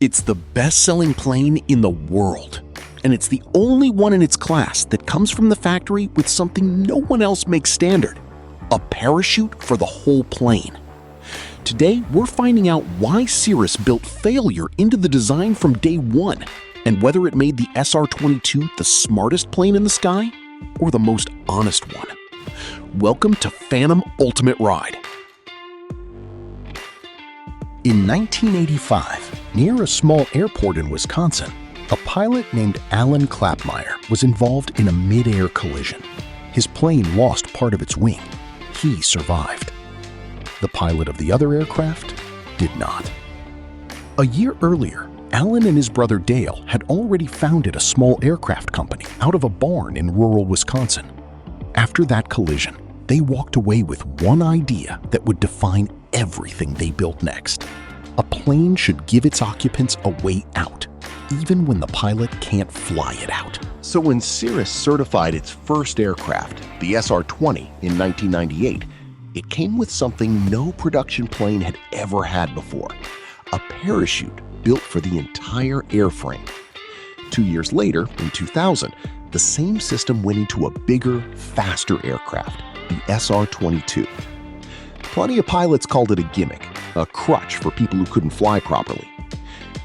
It's the best-selling plane in the world, and it's the only one in its class that comes from the factory with something no one else makes standard: a parachute for the whole plane. Today, we're finding out why Cirrus built failure into the design from day one, and whether it made the SR22 the smartest plane in the sky or the most honest one. Welcome to Phantom Ultimate Ride. In 1985, near a small airport in Wisconsin, a pilot named Alan Clapmeyer was involved in a mid-air collision. His plane lost part of its wing. He survived. The pilot of the other aircraft did not. A year earlier, Alan and his brother Dale had already founded a small aircraft company out of a barn in rural Wisconsin. After that collision, they walked away with one idea that would define everything they built next. A plane should give its occupants a way out, even when the pilot can't fly it out. So when Cirrus certified its first aircraft, the SR-20, in 1998, it came with something no production plane had ever had before: a parachute built for the entire airframe. 2 years later, in 2000, the same system went into a bigger, faster aircraft, the SR-22. Plenty of pilots called it a gimmick, a crutch for people who couldn't fly properly.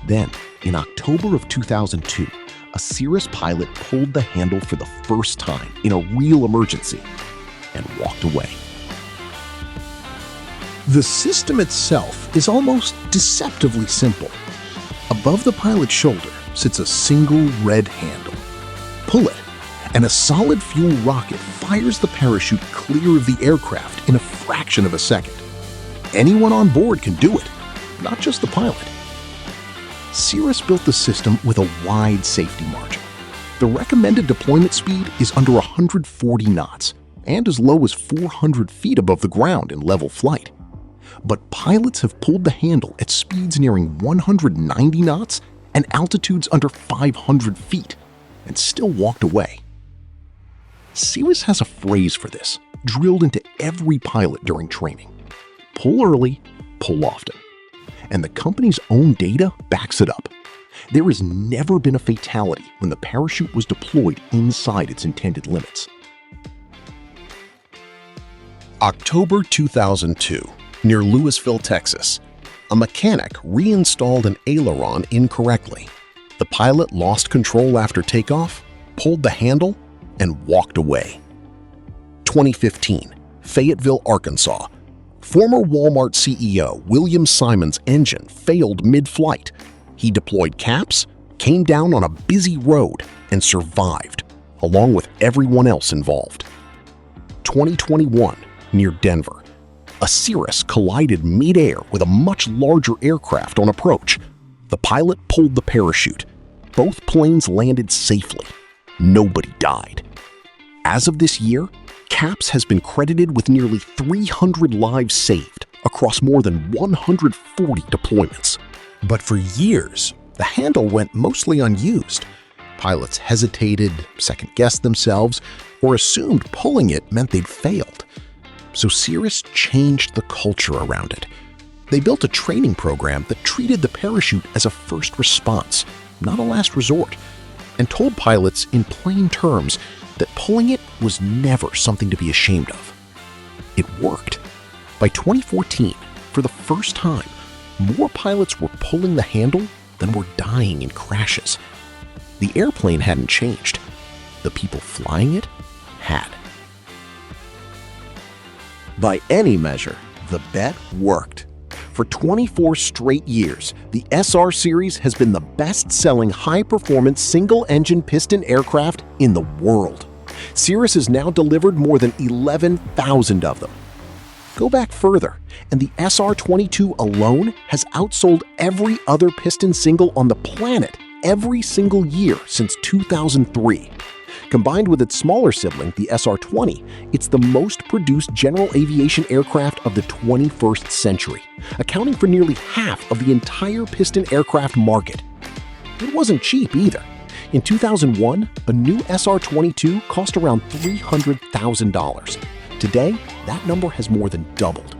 Then, in October of 2002, a Cirrus pilot pulled the handle for the first time in a real emergency and walked away. The system itself is almost deceptively simple. Above the pilot's shoulder sits a single red handle. Pull it, and a solid fuel rocket fires the parachute clear of the aircraft in a fraction of a second. Anyone on board can do it, not just the pilot. Cirrus built the system with a wide safety margin. The recommended deployment speed is under 140 knots and as low as 400 feet above the ground in level flight. But pilots have pulled the handle at speeds nearing 190 knots and altitudes under 500 feet and still walked away. Cirrus has a phrase for this, drilled into every pilot during training: pull early, pull often. And the company's own data backs it up. There has never been a fatality when the parachute was deployed inside its intended limits. October 2002, near Louisville, Texas, a mechanic reinstalled an aileron incorrectly. The pilot lost control after takeoff, pulled the handle, and walked away. 2015, Fayetteville, Arkansas. Former Walmart CEO William Simon's engine failed mid-flight. He deployed caps, came down on a busy road, and survived, along with everyone else involved. 2021, near Denver. A Cirrus collided mid-air with a much larger aircraft on approach. The pilot pulled the parachute. Both planes landed safely. Nobody died. As of this year, CAPS has been credited with nearly 300 lives saved across more than 140 deployments. But for years, the handle went mostly unused. Pilots hesitated, second-guessed themselves, or assumed pulling it meant they'd failed. So Cirrus changed the culture around it. They built a training program that treated the parachute as a first response, not a last resort, and told pilots in plain terms that pulling it was never something to be ashamed of. It worked. By 2014, for the first time, more pilots were pulling the handle than were dying in crashes. The airplane hadn't changed. The people flying it had. By any measure, the bet worked. For 24 straight years, the SR series has been the best-selling high-performance single-engine piston aircraft in the world. Cirrus has now delivered more than 11,000 of them. Go back further, and the SR-22 alone has outsold every other piston single on the planet every single year since 2003. Combined with its smaller sibling, the SR-20, it's the most produced general aviation aircraft of the 21st century, accounting for nearly half of the entire piston aircraft market. It wasn't cheap either. In 2001, a new SR-22 cost around $300,000. Today, that number has more than doubled,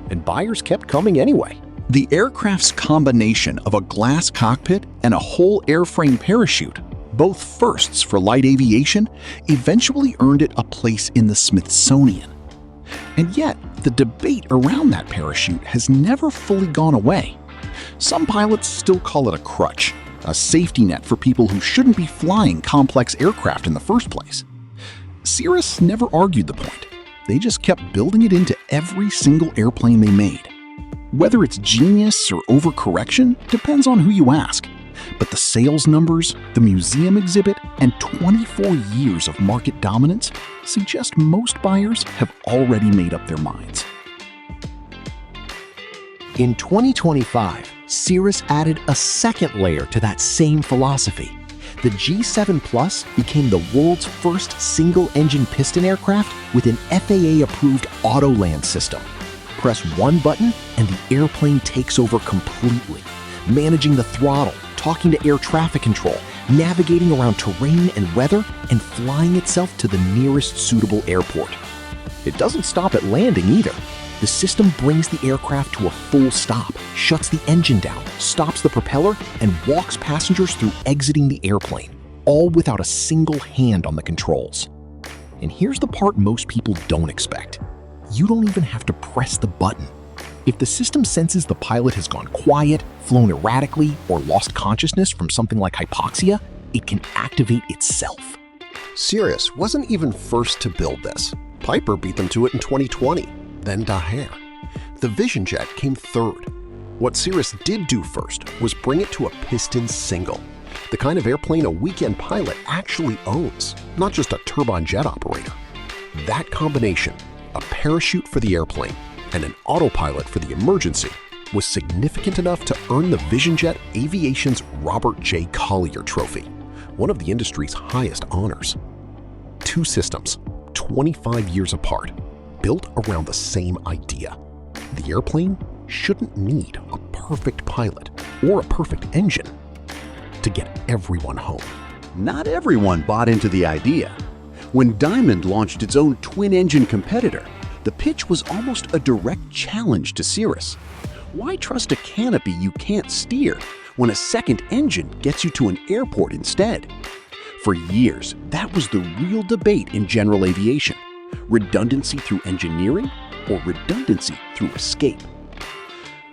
and buyers kept coming anyway. The aircraft's combination of a glass cockpit and a whole airframe parachute, both firsts for light aviation, eventually earned it a place in the Smithsonian. And yet, the debate around that parachute has never fully gone away. Some pilots still call it a crutch, a safety net for people who shouldn't be flying complex aircraft in the first place. Cirrus never argued the point. They just kept building it into every single airplane they made. Whether it's genius or overcorrection depends on who you ask. But the sales numbers, the museum exhibit, and 24 years of market dominance suggest most buyers have already made up their minds. In 2025, Cirrus added a second layer to that same philosophy. The G7 Plus became the world's first single-engine piston aircraft with an FAA-approved autoland system. Press one button and the airplane takes over completely, managing the throttle, talking to air traffic control, navigating around terrain and weather, and flying itself to the nearest suitable airport. It doesn't stop at landing either. The system brings the aircraft to a full stop, shuts the engine down, stops the propeller, and walks passengers through exiting the airplane, all without a single hand on the controls. And here's the part most people don't expect. You don't even have to press the button. If the system senses the pilot has gone quiet, flown erratically, or lost consciousness from something like hypoxia, it can activate itself. Cirrus wasn't even first to build this. Piper beat them to it in 2020, then Daher. The Vision Jet came third. What Cirrus did do first was bring it to a piston single, the kind of airplane a weekend pilot actually owns, not just a turbine jet operator. That combination, a parachute for the airplane and an autopilot for the emergency, was significant enough to earn the Vision Jet Aviation's Robert J. Collier Trophy, one of the industry's highest honors. Two systems, 25 years apart, built around the same idea. The airplane shouldn't need a perfect pilot or a perfect engine to get everyone home. Not everyone bought into the idea. When Diamond launched its own twin-engine competitor, the pitch was almost a direct challenge to Cirrus. Why trust a canopy you can't steer when a second engine gets you to an airport instead? For years, that was the real debate in general aviation: redundancy through engineering or redundancy through escape.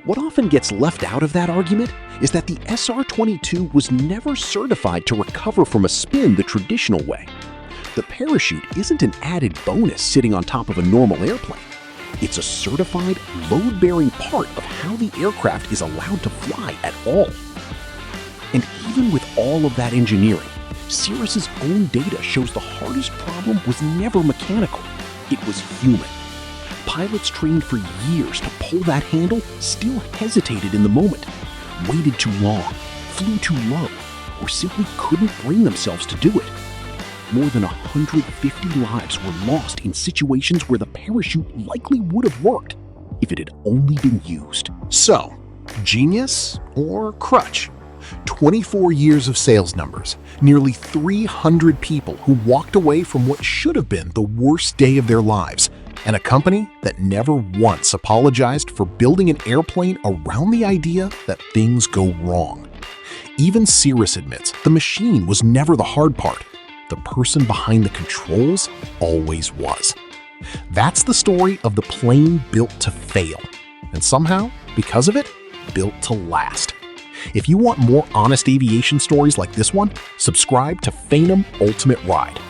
What often gets left out of that argument is that the SR22 was never certified to recover from a spin the traditional way. The parachute isn't an added bonus sitting on top of a normal airplane. It's a certified, load-bearing part of how the aircraft is allowed to fly at all. And even with all of that engineering, Cirrus's own data shows the hardest problem was never mechanical. It was human. Pilots trained for years to pull that handle still hesitated in the moment, waited too long, flew too low, or simply couldn't bring themselves to do it. More than 150 lives were lost in situations where the parachute likely would have worked if it had only been used. So, genius or crutch? 24 years of sales numbers, nearly 300 people who walked away from what should have been the worst day of their lives, and a company that never once apologized for building an airplane around the idea that things go wrong. Even Cirrus admits the machine was never the hard part. The person behind the controls always was. That's the story of the plane built to fail, and somehow, because of it, built to last. If you want more honest aviation stories like this one, subscribe to Phenom Ultimate Ride.